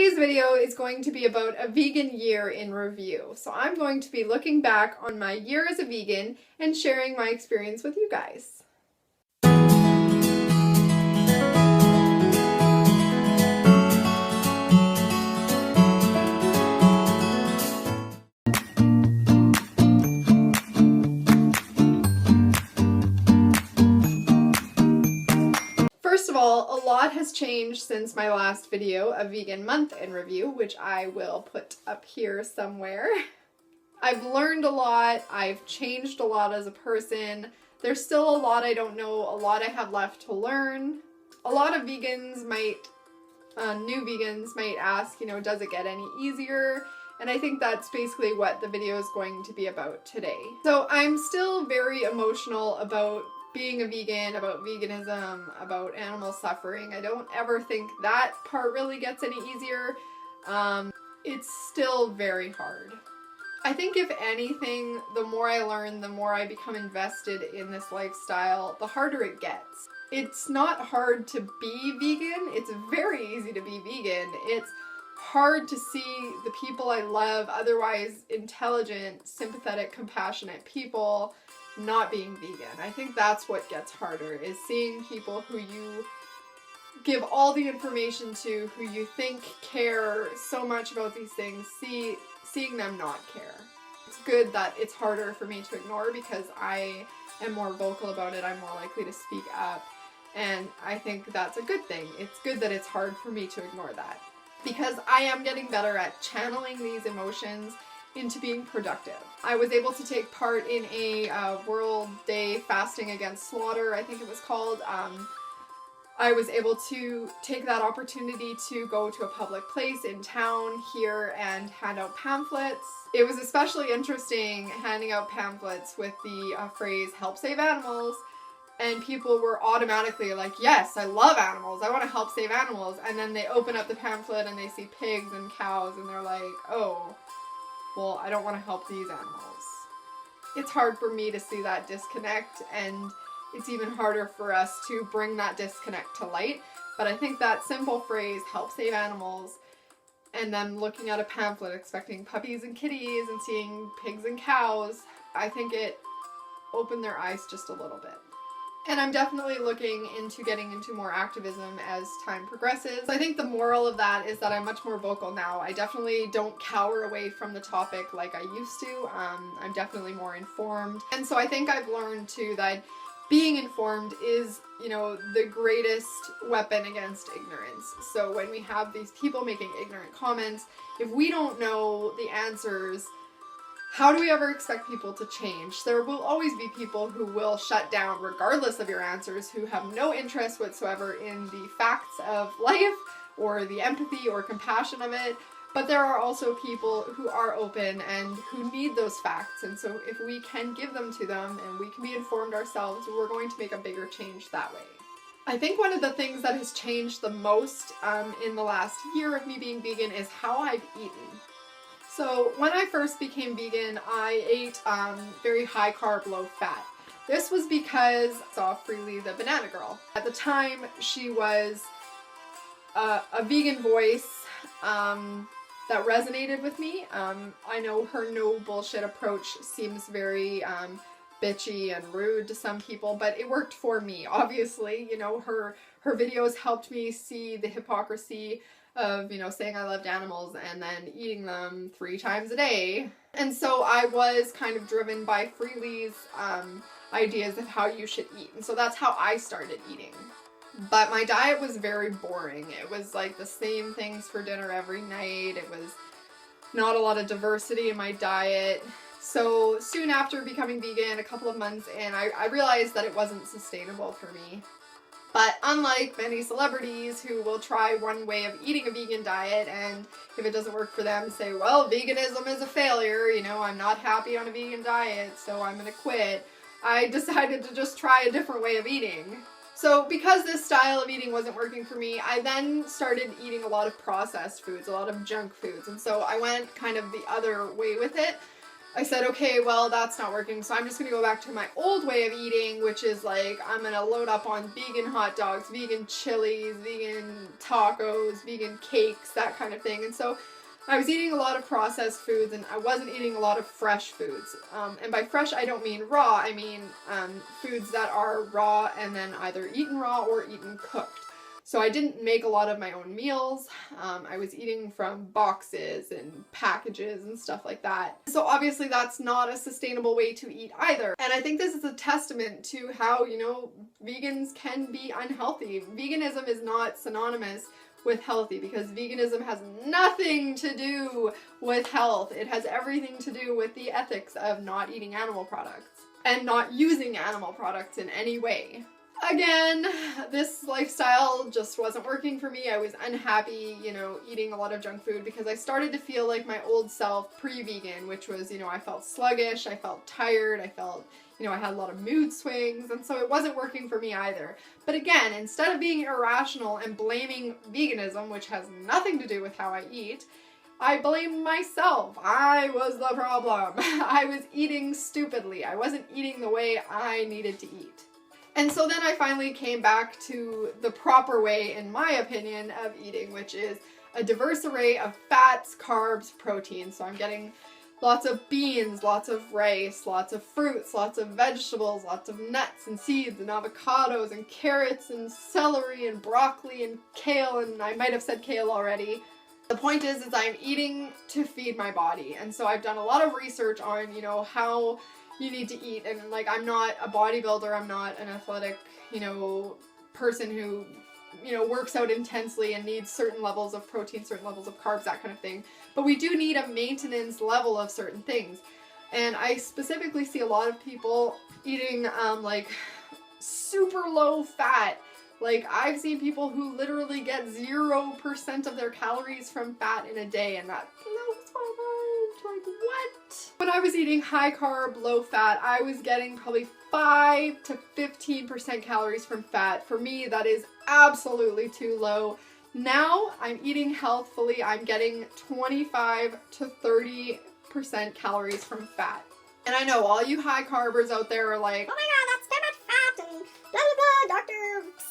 Today's video is going to be about a vegan year in review. So I'm going to be looking back on my year as a vegan and sharing my experience with you guys. First of all, a lot has changed since my last video, a vegan month in review, which I will put up here somewhere. I've learned a lot, I've changed a lot as a person. There's still a lot I don't know, a lot I have left to learn. A lot of vegans might, new vegans might ask, does it get any easier? And I think that's basically what the video is going to be about today. So I'm still very emotional about being a vegan, about veganism, about animal suffering. I don't ever think that part really gets any easier. It's still very hard. I think if anything, the more I learn, the more I become invested in this lifestyle, the harder it gets. It's not hard to be vegan. It's very easy to be vegan. It's hard to see the people I love, otherwise intelligent, sympathetic, compassionate people, not being vegan. I think that's what gets harder, is seeing people who you give all the information to, who you think care so much about these things, seeing them not care. It's good that it's harder for me to ignore because I am more vocal about it, I'm more likely to speak up, and I think that's a good thing. It's good that it's hard for me to ignore that, because I am getting better at channeling these emotions into being productive. I was able to take part in a World Day Fasting Against Slaughter, I think it was called. I was able to take that opportunity to go to a public place in town here and hand out pamphlets. It was especially interesting handing out pamphlets with the phrase "help save animals," and people were automatically like, yes, I love animals, I want to help save animals, and then they open up the pamphlet and they see pigs and cows and they're like, oh, well, I don't want to help these animals. It's hard for me to see that disconnect, and it's even harder for us to bring that disconnect to light. But I think that simple phrase, help save animals, and then looking at a pamphlet expecting puppies and kitties and seeing pigs and cows, I think it opened their eyes just a little bit. And I'm definitely looking into getting into more activism as time progresses. I think the moral of that is that I'm much more vocal now. I definitely don't cower away from the topic like I used to. I'm definitely more informed. And so I think I've learned too that being informed is, the greatest weapon against ignorance. So when we have these people making ignorant comments, if we don't know the answers, how do we ever expect people to change? There will always be people who will shut down regardless of your answers, who have no interest whatsoever in the facts of life or the empathy or compassion of it. But there are also people who are open and who need those facts. And so if we can give them to them and we can be informed ourselves, we're going to make a bigger change that way. I think one of the things that has changed the most in the last year of me being vegan is how I've eaten. So when I first became vegan, I ate very high carb, low fat. This was because I saw Freely the Banana Girl. At the time, she was a vegan voice that resonated with me. I know her no bullshit approach seems very bitchy and rude to some people, but it worked for me, obviously. Her videos helped me see the hypocrisy of, saying I loved animals and then eating them 3 times a day. And so I was kind of driven by Freely's ideas of how you should eat. And so that's how I started eating. But my diet was very boring. It was like the same things for dinner every night. It was not a lot of diversity in my diet. So soon after becoming vegan, a couple of months in, I realized that it wasn't sustainable for me. But unlike many celebrities who will try one way of eating a vegan diet and if it doesn't work for them, say, well, veganism is a failure, I'm not happy on a vegan diet, so I'm gonna quit. I decided to just try a different way of eating. So because this style of eating wasn't working for me, I then started eating a lot of processed foods, a lot of junk foods. And so I went kind of the other way with it. I said, okay, well, that's not working, so I'm just gonna go back to my old way of eating, which is like, I'm gonna load up on vegan hot dogs, vegan chilies, vegan tacos, vegan cakes, that kind of thing. And so I was eating a lot of processed foods, and I wasn't eating a lot of fresh foods. And by fresh, I don't mean raw, I mean foods that are raw and then either eaten raw or eaten cooked. So I didn't make a lot of my own meals. I was eating from boxes and packages and stuff like that. So obviously that's not a sustainable way to eat either. And I think this is a testament to how, you know, vegans can be unhealthy. Veganism is not synonymous with healthy, because veganism has nothing to do with health. It has everything to do with the ethics of not eating animal products and not using animal products in any way. Again, this lifestyle just wasn't working for me. I was unhappy, you know, eating a lot of junk food, because I started to feel like my old self pre-vegan, which was, you know, I felt sluggish, I felt tired, I felt, you know, I had a lot of mood swings, and so it wasn't working for me either. But again, instead of being irrational and blaming veganism, which has nothing to do with how I eat, I blamed myself. I was the problem. I was eating stupidly. I wasn't eating the way I needed to eat. And so then I finally came back to the proper way, in my opinion, of eating, which is a diverse array of fats, carbs, proteins. So I'm getting lots of beans, lots of rice, lots of fruits, lots of vegetables, lots of nuts and seeds and avocados and carrots and celery and broccoli and kale, and I might have said kale already. The point is I'm eating to feed my body. And so I've done a lot of research on, you know, how you need to eat, and like, I'm not a bodybuilder, I'm not an athletic, you know, person who, you know, works out intensely and needs certain levels of protein, certain levels of carbs, that kind of thing. But we do need a maintenance level of certain things. And I specifically see a lot of people eating like super low fat. Like, I've seen people who literally get 0% of their calories from fat in a day, and that blows my mind. Like, what? When I was eating high carb, low fat, I was getting probably 5 to 15% calories from fat. For me, that is absolutely too low. Now I'm eating healthfully. I'm getting 25 to 30% calories from fat. And I know all you high carbers out there are like, oh my god, that's too much fat, and blah blah blah, Dr.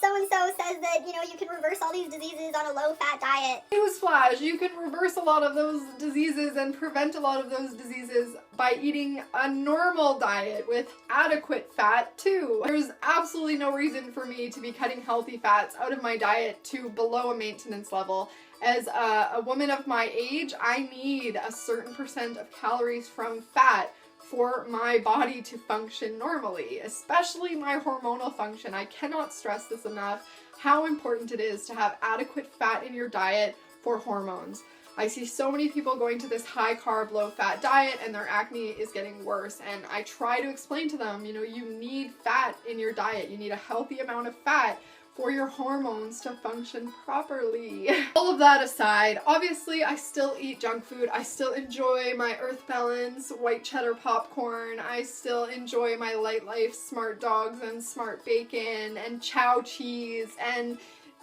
So-and-so says that, you know, you can reverse all these diseases on a low-fat diet. Newsflash, you can reverse a lot of those diseases and prevent a lot of those diseases by eating a normal diet with adequate fat too. There's absolutely no reason for me to be cutting healthy fats out of my diet to below a maintenance level. As a woman of my age, I need a certain percent of calories from fat for my body to function normally, especially my hormonal function. I cannot stress this enough, how important it is to have adequate fat in your diet for hormones. I see so many people going to this high carb, low fat diet, and their acne is getting worse. And I try to explain to them, you know, you need fat in your diet. You need a healthy amount of fat for your hormones to function properly. All of that aside, obviously I still eat junk food. I still enjoy my Earth Balance white cheddar popcorn. I still enjoy my Light Life Smart Dogs and Smart Bacon and Chow cheese and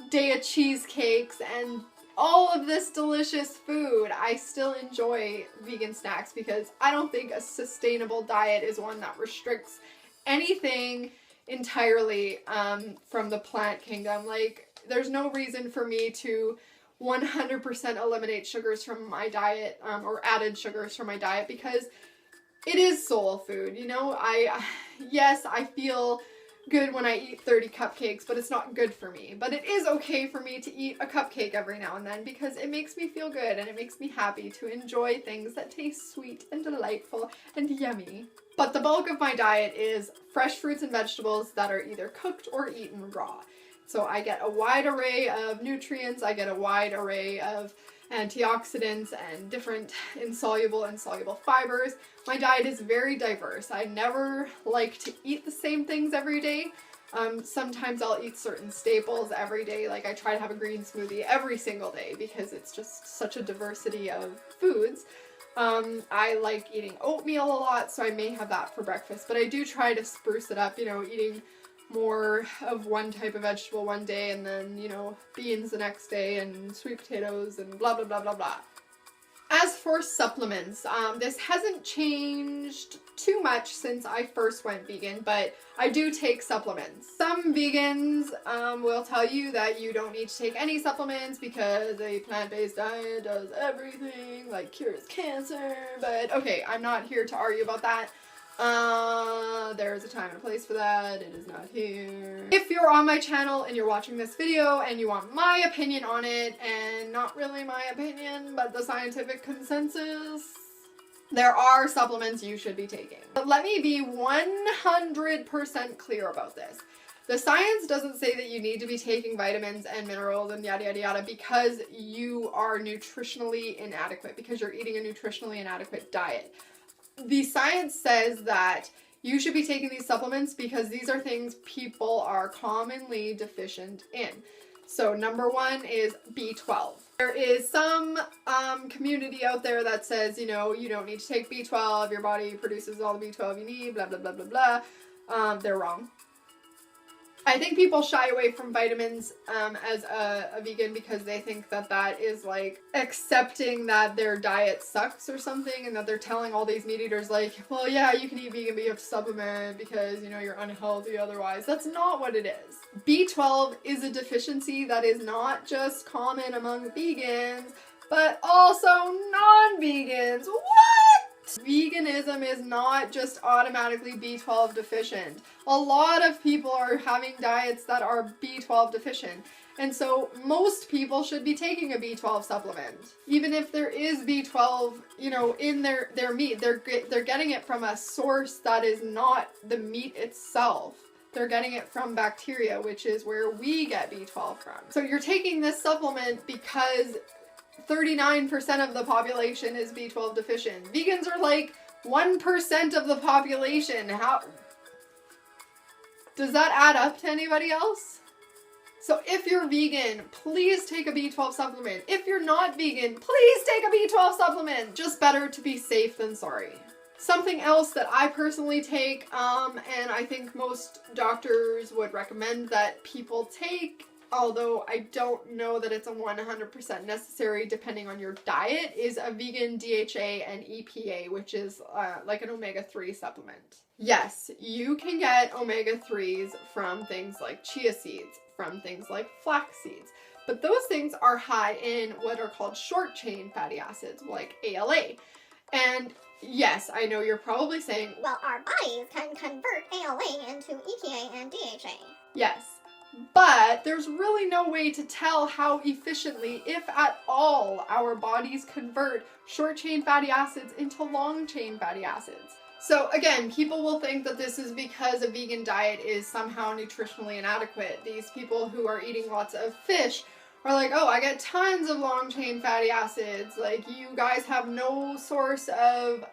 Daiya cheesecakes and all of this delicious food. I still enjoy vegan snacks, because I don't think a sustainable diet is one that restricts anything entirely from the plant kingdom. Like, there's no reason for me to 100% eliminate sugars from my diet, or added sugars from my diet, because it is soul food, you know? Yes, I feel good when I eat 30 cupcakes, but it's not good for me. But it is okay for me to eat a cupcake every now and then, because it makes me feel good and it makes me happy to enjoy things that taste sweet and delightful and yummy. But the bulk of my diet is fresh fruits and vegetables that are either cooked or eaten raw. So I get a wide array of nutrients, I get a wide array of antioxidants and different insoluble and soluble fibers. My diet is very diverse. I never like to eat the same things every day. Sometimes I'll eat certain staples every day. Like, I try to have a green smoothie every single day, because it's just such a diversity of foods. I like eating oatmeal a lot, so I may have that for breakfast, but I do try to spruce it up, you know, eating more of one type of vegetable one day and then, you know, beans the next day and sweet potatoes and blah blah blah blah blah. As for supplements, this hasn't changed too much since I first went vegan, but I do take supplements. Some vegans will tell you that you don't need to take any supplements because a plant-based diet does everything, like cures cancer, but okay, I'm not here to argue about that. There's a time and a place for that. It is not here. If you're on my channel and you're watching this video and you want my opinion on it, and not really my opinion, but the scientific consensus, there are supplements you should be taking. But let me be 100% clear about this. The science doesn't say that you need to be taking vitamins and minerals and yada yada yada because you are nutritionally inadequate, because you're eating a nutritionally inadequate diet. The science says that you should be taking these supplements because these are things people are commonly deficient in. So number one is B12. There is some community out there that says, you know, you don't need to take B12, your body produces all the B12 you need, blah, blah, blah, blah, blah. They're wrong. I think people shy away from vitamins as a vegan because they think that that is like accepting that their diet sucks or something, and that they're telling all these meat eaters like, well, yeah, you can eat vegan, but you have to supplement because, you know, you're unhealthy otherwise. That's not what it is. B12 is a deficiency that is not just common among vegans, but also non-vegans. What? Veganism is not just automatically B12 deficient. A lot of people are having diets that are B12 deficient. And so most people should be taking a B12 supplement. Even if there is B12, you know, in their meat, they're getting it from a source that is not the meat itself. They're getting it from bacteria, which is where we get B12 from. So you're taking this supplement because 39% of the population is B12 deficient. Vegans are like 1% of the population. How does that add up to anybody else? So if you're vegan, please take a B12 supplement. If you're not vegan, please take a B12 supplement. Just better to be safe than sorry. Something else that I personally take, and I think most doctors would recommend that people take, although I don't know that it's a 100% necessary depending on your diet, is a vegan DHA and EPA, which is like an omega-3 supplement. Yes, you can get omega-3s from things like chia seeds, from things like flax seeds, but those things are high in what are called short-chain fatty acids, like ALA. And yes, I know you're probably saying, well, our bodies can convert ALA into EPA and DHA. Yes. But there's really no way to tell how efficiently, if at all, our bodies convert short-chain fatty acids into long-chain fatty acids. So again, people will think that this is because a vegan diet is somehow nutritionally inadequate. These people who are eating lots of fish are like, oh, I get tons of long-chain fatty acids. Like, you guys have no source of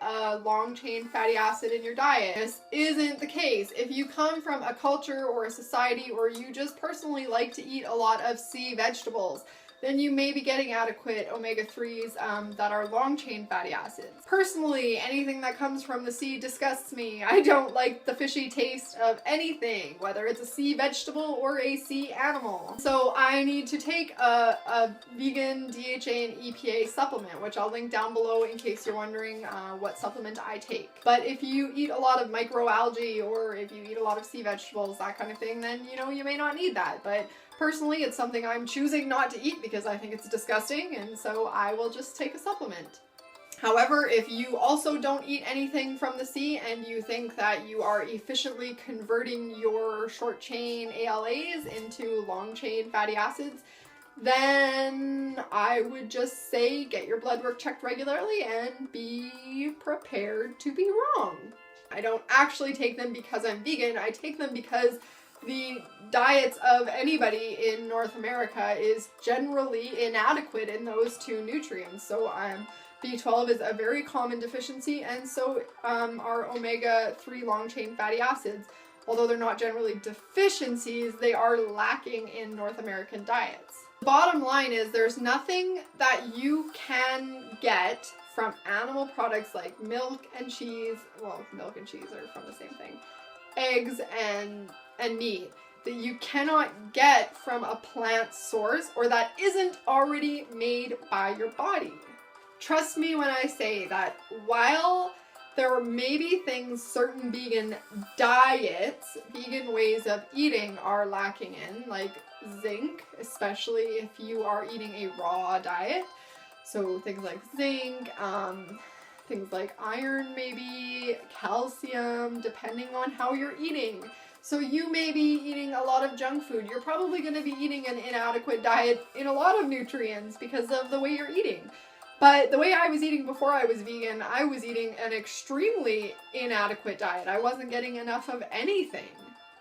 long-chain fatty acid in your diet. This isn't the case. If you come from a culture or a society, or you just personally like to eat a lot of sea vegetables, then you may be getting adequate omega-3s that are long-chain fatty acids. Personally, anything that comes from the sea disgusts me. I don't like the fishy taste of anything, whether it's a sea vegetable or a sea animal. So I need to take a vegan DHA and EPA supplement, which I'll link down below in case you're wondering what supplement I take. But if you eat a lot of microalgae, or if you eat a lot of sea vegetables, that kind of thing, then, you know, you may not need that. But personally, it's something I'm choosing not to eat because I think it's disgusting, and so I will just take a supplement. However, if you also don't eat anything from the sea and you think that you are efficiently converting your short-chain ALAs into long-chain fatty acids, then I would just say get your blood work checked regularly and be prepared to be wrong. I don't actually take them because I'm vegan. I take them because the diets of anybody in North America is generally inadequate in those two nutrients. So B12 is a very common deficiency, and so are omega-3 long-chain fatty acids. Although they're not generally deficiencies, they are lacking in North American diets. The bottom line is there's nothing that you can get from animal products like milk and cheese. Well, milk and cheese are from the same thing. Eggs and meat that you cannot get from a plant source, or that isn't already made by your body. Trust me when I say that while there may be things certain vegan diets, vegan ways of eating are lacking in, like zinc, especially if you are eating a raw diet. So things like zinc, things like iron maybe, calcium, depending on how you're eating. So you may be eating a lot of junk food. You're probably going to be eating an inadequate diet in a lot of nutrients because of the way you're eating. But the way I was eating before I was vegan, I was eating an extremely inadequate diet. I wasn't getting enough of anything.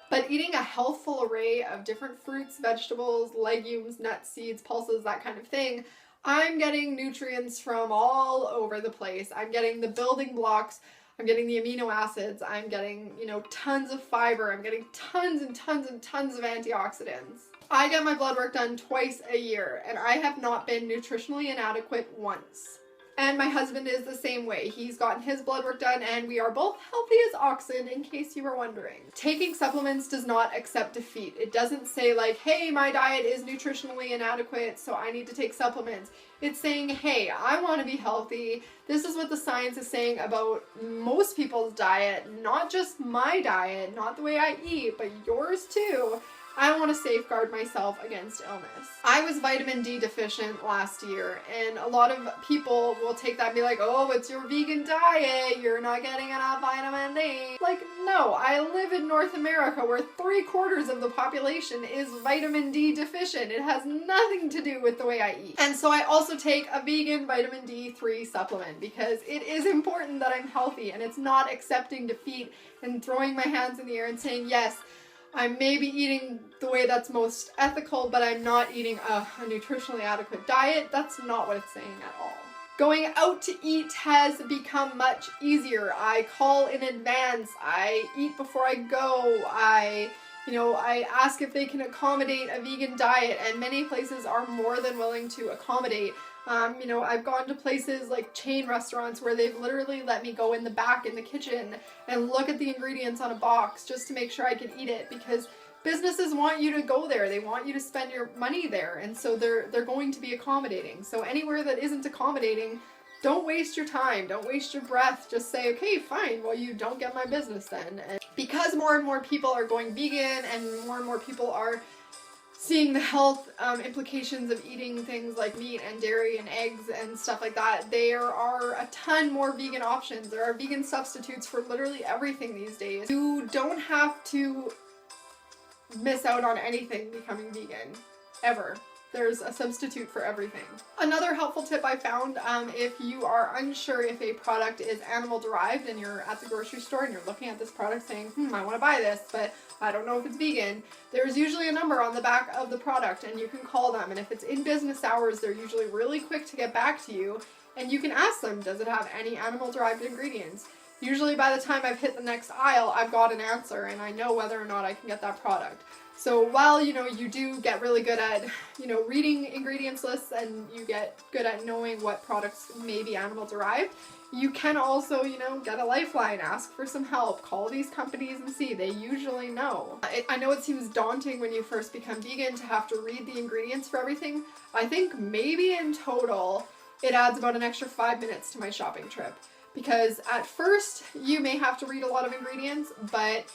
But eating a healthful array of different fruits, vegetables, legumes, nuts, seeds, pulses, that kind of thing, I'm getting nutrients from all over the place. I'm getting the building blocks, I'm getting the amino acids, I'm getting, tons of fiber, I'm getting tons and tons and tons of antioxidants. I get my blood work done twice a year, and I have not been nutritionally inadequate once. And my husband is the same way. He's gotten his blood work done, and we are both healthy as oxen, in case you were wondering. Taking supplements does not accept defeat. It doesn't say like, hey, my diet is nutritionally inadequate, so I need to take supplements. It's saying, hey, I want to be healthy. This is what the science is saying about most people's diet, not just my diet, not the way I eat, but yours too. I want to safeguard myself against illness. I was vitamin D deficient last year, and a lot of people will take that and be like, oh, it's your vegan diet, you're not getting enough vitamin D. Like, no, I live in North America where 3/4 of the population is vitamin D deficient. It has nothing to do with the way I eat. And so I also take a vegan vitamin D3 supplement because it is important that I'm healthy, and it's not accepting defeat and throwing my hands in the air and saying, yes, I may be eating the way that's most ethical, but I'm not eating a nutritionally adequate diet. That's not what it's saying at all. Going out to eat has become much easier. I call in advance. I eat before I go. I ask if they can accommodate a vegan diet, and many places are more than willing to accommodate. I've gone to places like chain restaurants where they've literally let me go in the back in the kitchen and look at the ingredients on a box just to make sure I can eat it, because businesses want you to go there. They want you to spend your money there, and so they're going to be accommodating. So anywhere that isn't accommodating, don't waste your time. Don't waste your breath. Just say, okay, fine. Well, you don't get my business then. And because more and more people are going vegan and more people are seeing the health implications of eating things like meat and dairy and eggs and stuff like that, there are a ton more vegan options. There are vegan substitutes for literally everything these days. You don't have to miss out on anything becoming vegan, ever. There's a substitute for everything. Another helpful tip I found, if you are unsure if a product is animal derived and you're at the grocery store and you're looking at this product saying, I want to buy this, but I don't know if it's vegan, there's usually a number on the back of the product and you can call them, and if it's in business hours, they're usually really quick to get back to you, and you can ask them, does it have any animal derived ingredients? Usually by the time I've hit the next aisle, I've got an answer and I know whether or not I can get that product. So while, you do get really good at, reading ingredients lists, and you get good at knowing what products may be animal derived, you can also, get a lifeline, ask for some help, call these companies and see. They usually know. I know it seems daunting when you first become vegan to have to read the ingredients for everything. I think maybe in total, it adds about an extra 5 minutes to my shopping trip. Because at first, you may have to read a lot of ingredients, but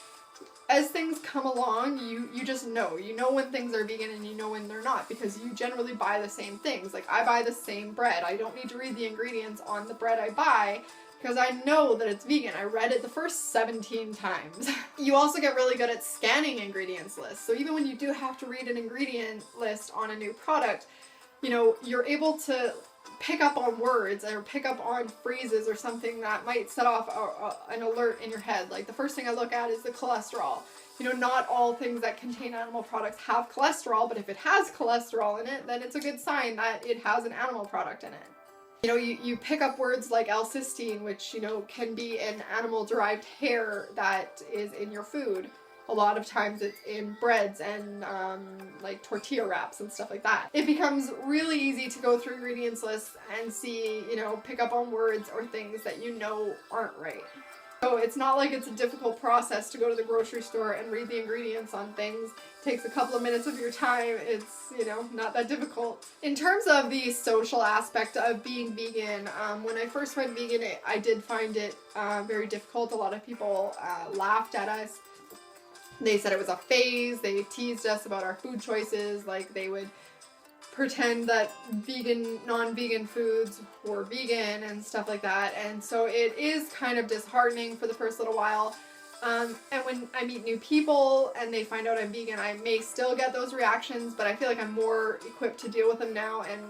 as things come along, you just know. You know when things are vegan and you know when they're not, because you generally buy the same things. Like, I buy the same bread. I don't need to read the ingredients on the bread I buy because I know that it's vegan. I read it the first 17 times. You also get really good at scanning ingredients lists. So even when you do have to read an ingredient list on a new product, you're able to pick up on words or pick up on phrases or something that might set off an alert in your head. Like, the first thing I look at is the cholesterol. Not all things that contain animal products have cholesterol, but if it has cholesterol in it, then it's a good sign that it has an animal product in it. You pick up words like L-cysteine, which, can be an animal-derived hair that is in your food. A lot of times it's in breads and like tortilla wraps and stuff like that. It becomes really easy to go through ingredients lists and see, pick up on words or things that aren't right. So it's not like it's a difficult process to go to the grocery store and read the ingredients on things. It takes a couple of minutes of your time. It's, not that difficult. In terms of the social aspect of being vegan, when I first went vegan, I did find it very difficult. A lot of people laughed at us. They said it was a phase. They teased us about our food choices. Like, they would pretend that non-vegan foods were vegan and stuff like that. And so it is kind of disheartening for the first little while. And when I meet new people and they find out I'm vegan, I may still get those reactions, but I feel like I'm more equipped to deal with them now. And,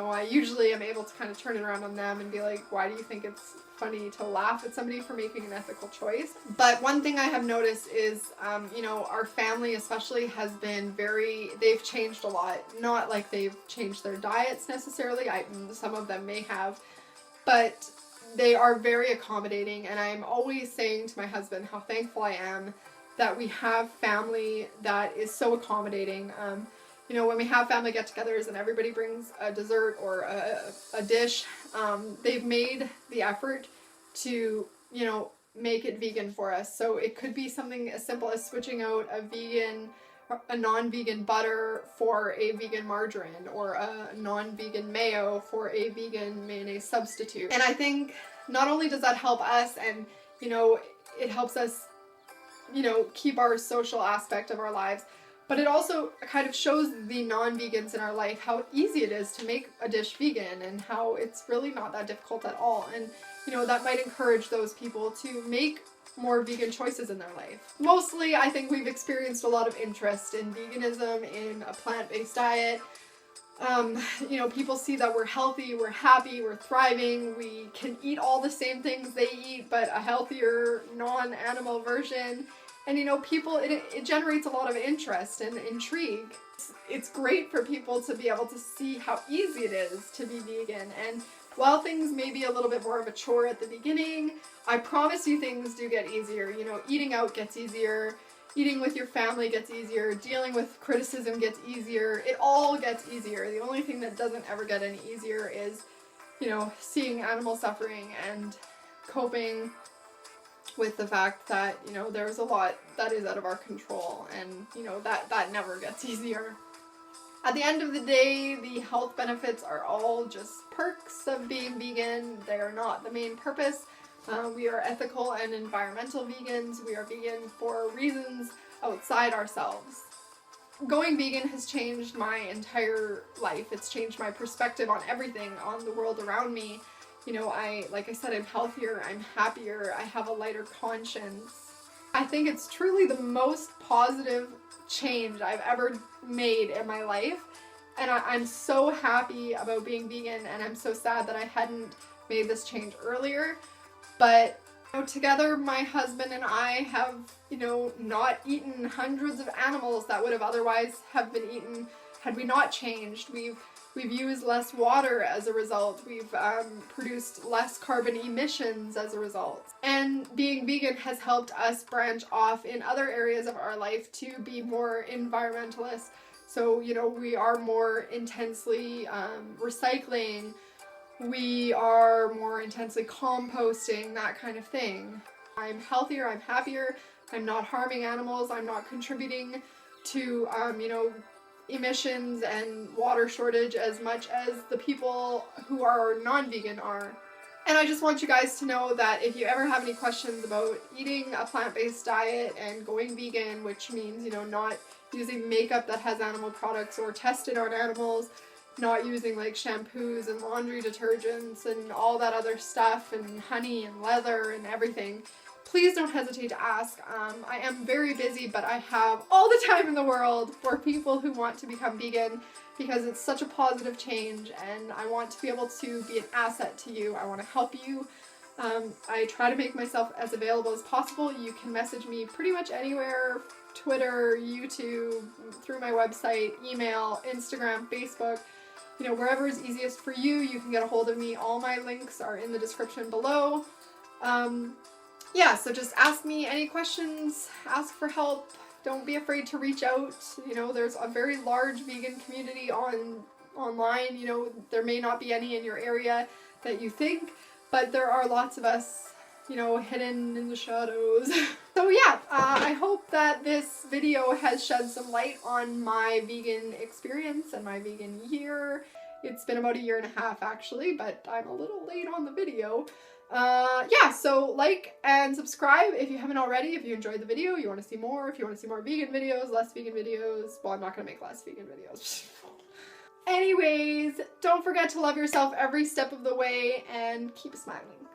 I usually am able to kind of turn it around on them and be like, why do you think it's funny to laugh at somebody for making an ethical choice? But one thing I have noticed is, our family especially has been they've changed a lot. Not like they've changed their diets necessarily. Some of them may have, but they are very accommodating, and I'm always saying to my husband how thankful I am that we have family that is so accommodating. When we have family get-togethers and everybody brings a dessert or a dish, they've made the effort to, make it vegan for us. So it could be something as simple as switching out a non-vegan butter for a vegan margarine, or a non-vegan mayo for a vegan mayonnaise substitute. And I think not only does that help us, and it helps us keep our social aspect of our lives, but it also kind of shows the non-vegans in our life how easy it is to make a dish vegan, and how it's really not that difficult at all. And that might encourage those people to make more vegan choices in their life. Mostly, I think we've experienced a lot of interest in veganism, in a plant-based diet. People see that we're healthy, we're happy, we're thriving, we can eat all the same things they eat, but a healthier, non-animal version. And people, it generates a lot of interest and intrigue. It's great for people to be able to see how easy it is to be vegan. And while things may be a little bit more of a chore at the beginning, I promise you things do get easier. Eating out gets easier, eating with your family gets easier, dealing with criticism gets easier. It all gets easier. The only thing that doesn't ever get any easier is, seeing animal suffering and coping with the fact that, there's a lot that is out of our control, and, that never gets easier. At the end of the day, the health benefits are all just perks of being vegan. They are not the main purpose. We are ethical and environmental vegans. We are vegan for reasons outside ourselves. Going vegan has changed my entire life. It's changed my perspective on everything, on the world around me. Like I said, I'm healthier, I'm happier, I have a lighter conscience. I think it's truly the most positive change I've ever made in my life, and I'm so happy about being vegan, and I'm so sad that I hadn't made this change earlier. But together, my husband and I have, not eaten hundreds of animals that would have otherwise have been eaten had we not changed. We've used less water as a result. We've produced less carbon emissions as a result. And being vegan has helped us branch off in other areas of our life to be more environmentalist. So, we are more intensely recycling. We are more intensely composting, that kind of thing. I'm healthier, I'm happier, I'm not harming animals, I'm not contributing to, emissions and water shortage as much as the people who are non-vegan are. And I just want you guys to know that if you ever have any questions about eating a plant-based diet and going vegan, which means, not using makeup that has animal products or tested on animals, not using like shampoos and laundry detergents and all that other stuff, and honey and leather and everything, please don't hesitate to ask. I am very busy, but I have all the time in the world for people who want to become vegan, because it's such a positive change, and I want to be able to be an asset to you. I want to help you. I try to make myself as available as possible. You can message me pretty much anywhere: Twitter, YouTube, through my website, email, Instagram, Facebook. Wherever is easiest for you, you can get a hold of me. All my links are in the description below. So just ask me any questions, ask for help. Don't be afraid to reach out. There's a very large vegan community online. There may not be any in your area that you think, but there are lots of us you know, hidden in the shadows. So yeah, I hope that this video has shed some light on my vegan experience and my vegan year. It's been about 1.5 years actually, but I'm a little late on the video. Yeah, so like and subscribe if you haven't already, if you enjoyed the video, you want to see more, if you want to see more vegan videos, less vegan videos. Well, I'm not going to make less vegan videos. Anyways, don't forget to love yourself every step of the way and keep smiling.